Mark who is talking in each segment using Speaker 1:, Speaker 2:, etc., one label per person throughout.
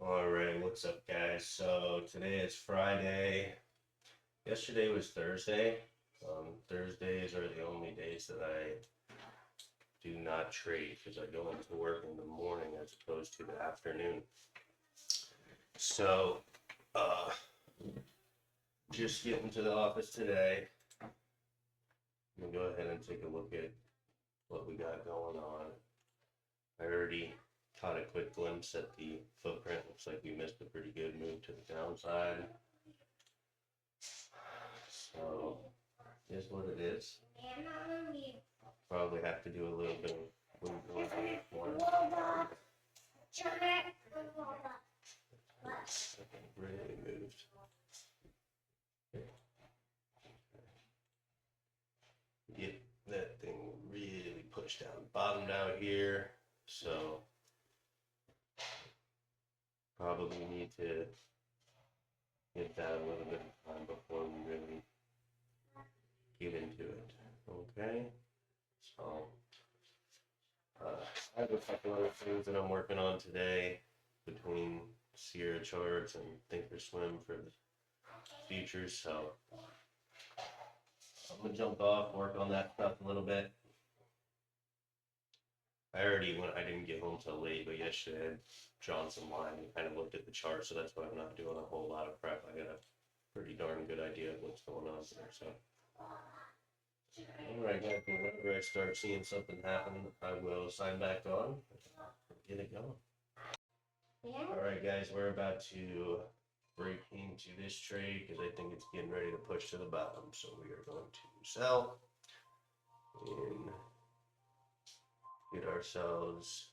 Speaker 1: Alright, what's up, guys? So today is Friday. Yesterday was Thursday. Thursdays are the only days that I do not trade because I go into work in the morning as opposed to the afternoon. So, uh, just getting to the office today. I'm gonna go ahead and take a look at what we got going on. I already caught a quick glimpse at the footprint. Looks like we missed a pretty good move to the downside. So, is what it is. Probably have to do a little bit of really moved. Get that thing really pushed down, bottomed out here. So probably need to get that a little bit of time before we really get into it. Okay. So I have a couple other things that I'm working on today between Sierra Charts and Thinkorswim for the futures. So I'm gonna jump off, work on that stuff a little bit. I didn't get home till late, but yesterday I had drawn some line and kind of looked at the chart, so that's why I'm not doing a whole lot of prep. I got a pretty darn good idea of what's going on there. So, all right, guys, whenever I start seeing something happen, I will sign back on, get it going. All right, guys, we're about to break into this trade because I think it's getting ready to push to the bottom. So we are going to sell and get ourselves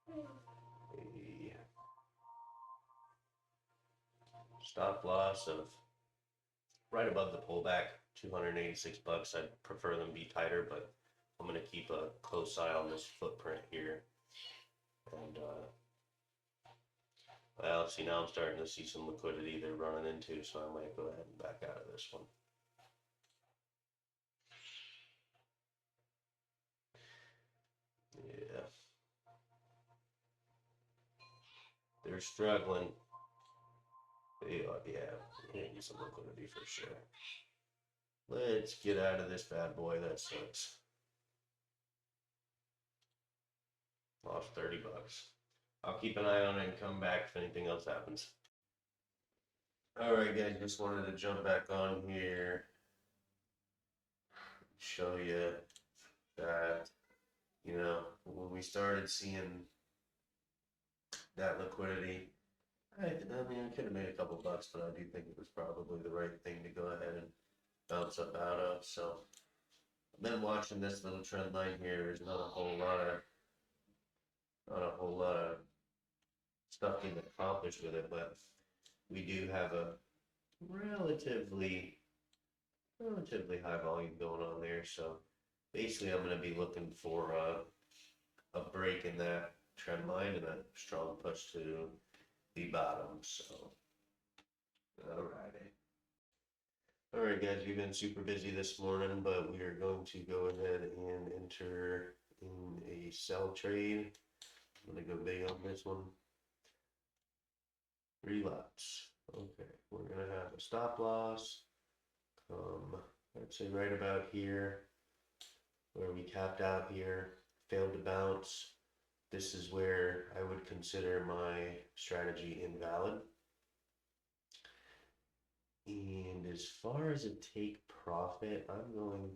Speaker 1: a stop loss of right above the pullback, 286 bucks. I'd prefer them be tighter, but I'm going to keep a close eye on this footprint here. And, well, see, now I'm starting to see some liquidity they're running into, so I might go ahead and back out of this one. Yeah. They're struggling. They are, yeah, need some liquidity for sure. Let's get out of this bad boy. That sucks. Lost 30 bucks. I'll keep an eye on it and come back if anything else happens. Alright, guys, just wanted to jump back on here, show you that, when we started seeing that liquidity, I mean, I could have made a couple bucks, but I do think it was probably the right thing to go ahead and bounce up out of. So I've been watching this little trend line here. There's not a whole lot of stuff being accomplished with it, but we do have a relatively high volume going on there. So basically, I'm going to be looking for a break in that trend line and a strong push to the bottom. So, alright guys, we've been super busy this morning, but we are going to go ahead and enter in a sell trade. I'm going to go big on this one. 3 lots. Okay, we're going to have a stop loss. I'd say right about here, where we capped out here, failed to bounce. This is where I would consider my strategy invalid. And as far as a take profit, I'm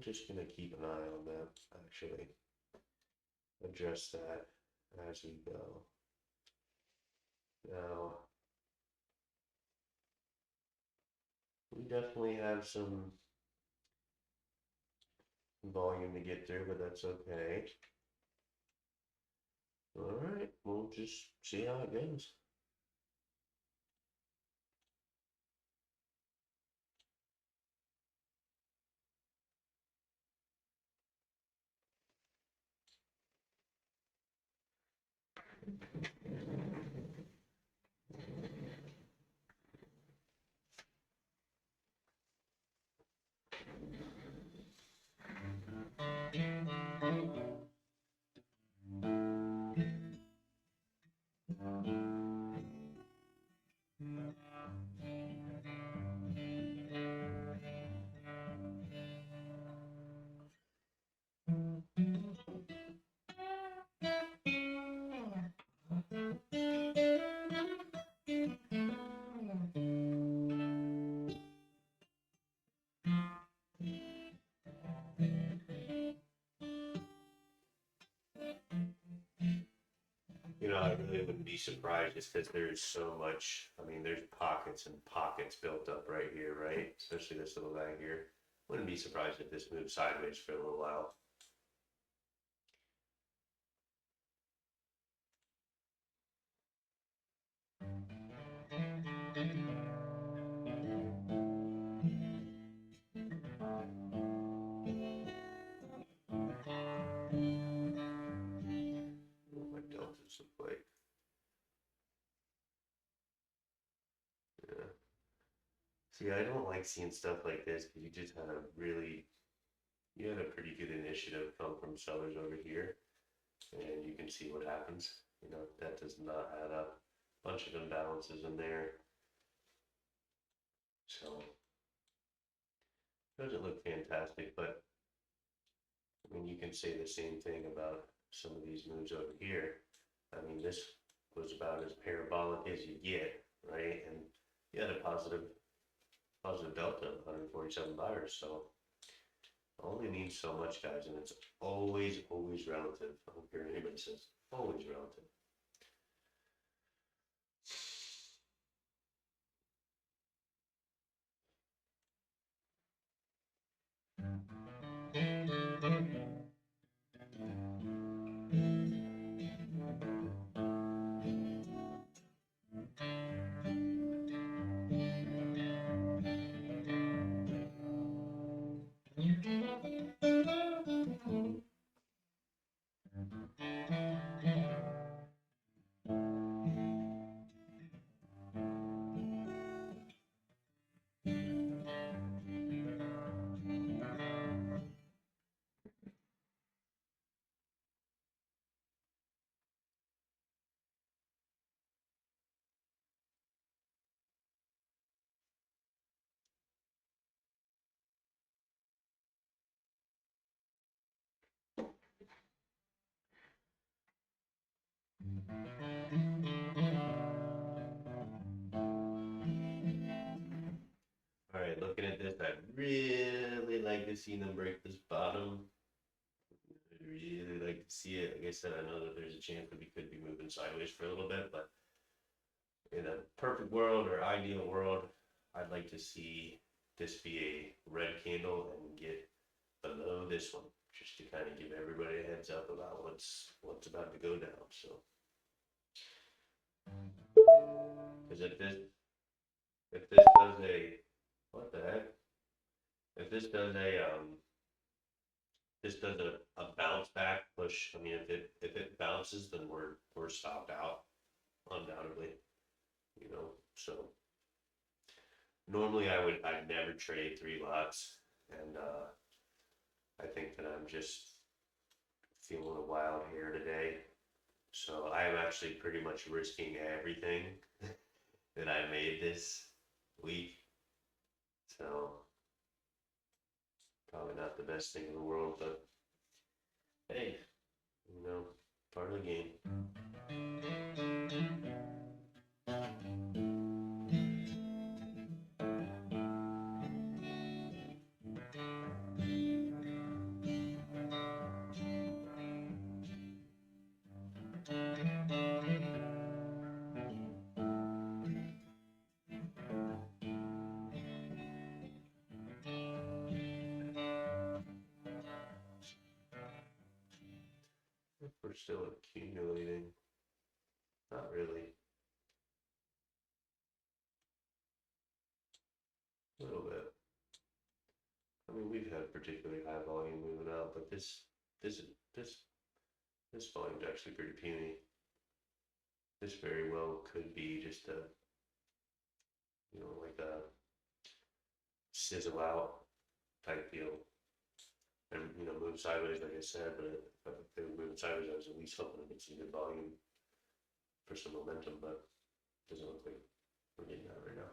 Speaker 1: just gonna keep an eye on that, actually. Adjust that as we go. Now, we definitely have some volume to get through, but that's okay. Alright, we'll just see how it goes. really wouldn't be surprised just because there's so much. I mean, there's pockets and pockets built up right here, right? Especially this little guy here. Wouldn't be surprised if this moves sideways for a little while. What my deltas look like. Yeah. See, I don't like seeing stuff like this because you just had you had a pretty good initiative come from sellers over here, and you can see what happens. You know, that does not add up. Bunch of imbalances in there. So, doesn't look fantastic, but I mean, you can say the same thing about some of these moves over here. I mean, this was about as parabolic as you get, right? And you had a positive delta of 147 buyers. So only means so much, guys, and it's always relative. I don't care what anybody says, always relative. All right, looking at this, I'd really like to see them break this bottom. I'd really like to see it. Like I said, I know that there's a chance that we could be moving sideways for a little bit, but in a perfect world or ideal world, I'd like to see this be a red candle and get below this one, just to kind of give everybody a heads up about what's about to go down. So, because if this does a what the heck? If this does a bounce back push. I mean, if it bounces, then we're stopped out undoubtedly. You know, so normally I'd never trade 3 lots, and I think that I'm just feeling a wild here today. So I am actually pretty much risking everything that I made this week. So probably not the best thing in the world, but hey, you know, part of the game. We're still accumulating. Not really. A little bit. I mean, we've had particularly high volume moving out, but this this this volume's actually pretty puny. This very well could be just a, like a sizzle out type deal, and move sideways, like I said. But if they were moving sideways, I was at least hoping to get some good volume for some momentum, but it doesn't look like we're getting that right now.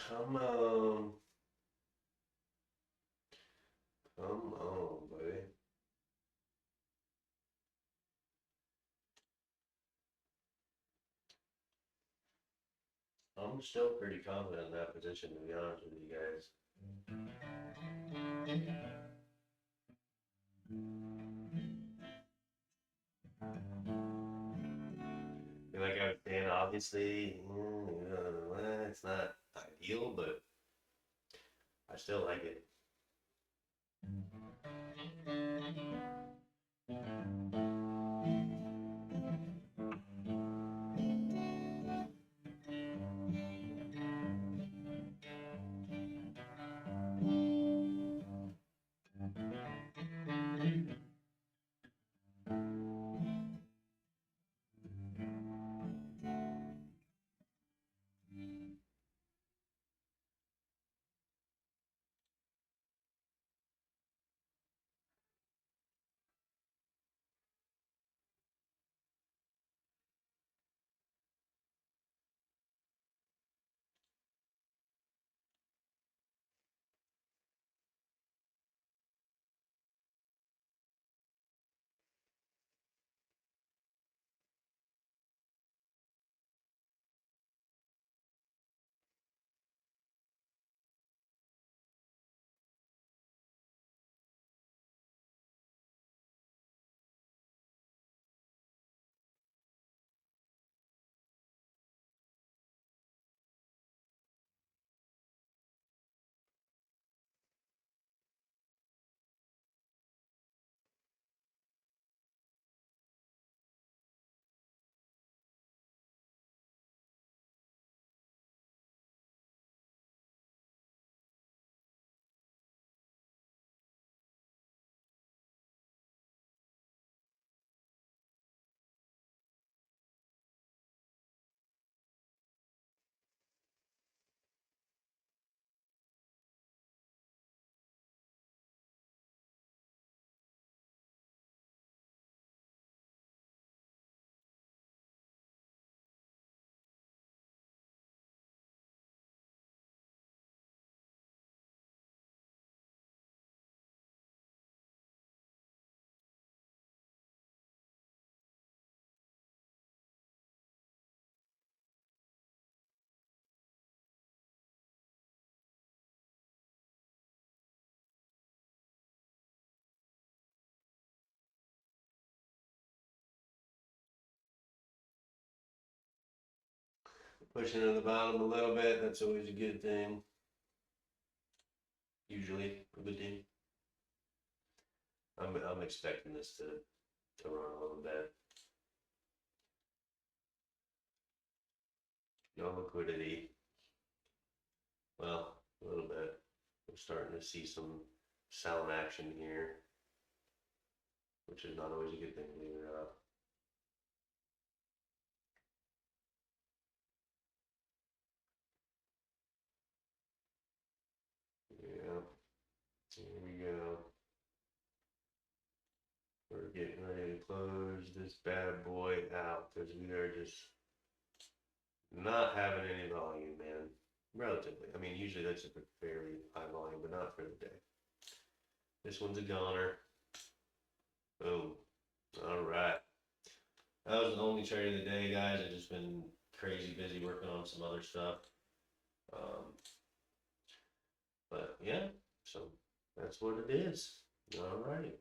Speaker 1: Come on. Come on, buddy. I'm still pretty confident in that position, to be honest with you guys. Like I was saying, obviously, it's not ideal, but I still like it. pushing to the bottom a little bit. That's always a good thing. Usually a good thing. I'm expecting this to run a little bit. No liquidity. Well, a little bit. We're starting to see some sound action here, which is not always a good thing, believe it or not. Yeah, here we go. We're getting ready to close this bad boy out because we are just not having any volume, man. Relatively. I mean, usually that's a fairly high volume, but not for the day. This one's a goner. Boom. All right. That was the only trade of the day, guys. I've just been crazy busy working on some other stuff. But yeah, so that's what it is. All right.